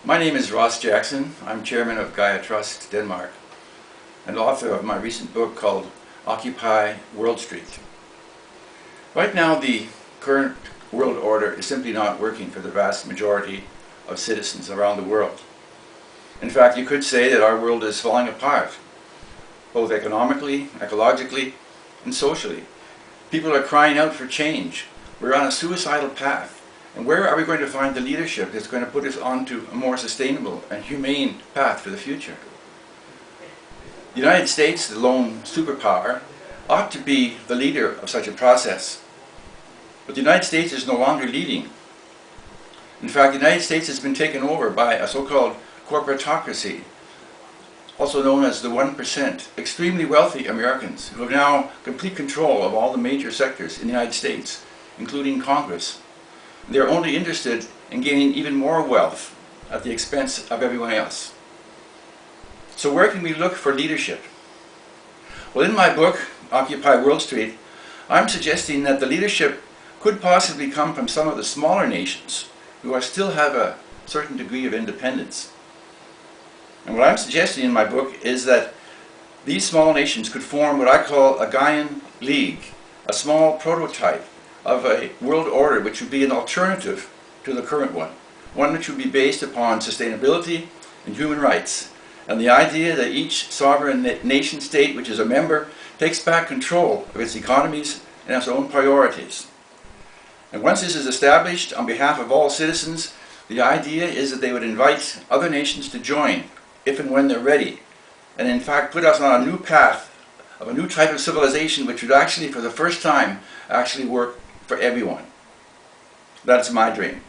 My name is Ross Jackson. I'm chairman of Gaia Trust Denmark and author of my recent book called Occupy World Street. Right now, the current world order is simply not working for the vast majority of citizens around the world. In fact, you could say that our world is falling apart, both economically, ecologically, and socially. People are crying out for change. We're on a suicidal path. And where are we going to find the leadership that's going to put us onto a more sustainable and humane path for the future? The United States, the lone superpower, ought to be the leader of such a process. But the United States is no longer leading. In fact, the United States has been taken over by a so-called corporatocracy, also known as the 1%, extremely wealthy Americans who have now complete control of all the major sectors in the United States, including Congress. They're only interested in gaining even more wealth at the expense of everyone else. So where can we look for leadership? Well, in my book, Occupy World Street, I'm suggesting that the leadership could possibly come from some of the smaller nations who still have a certain degree of independence. And what I'm suggesting in my book is that these small nations could form what I call a Gaian League, a small prototype of a world order which would be an alternative to the current one which would be based upon sustainability and human rights, and the idea that each sovereign nation state which is a member takes back control of its economies and its own priorities. And once this is established on behalf of all citizens, the idea is that they would invite other nations to join if and when they're ready, and in fact put us on a new path of a new type of civilization which would actually, for the first time, actually work for everyone. That's my dream.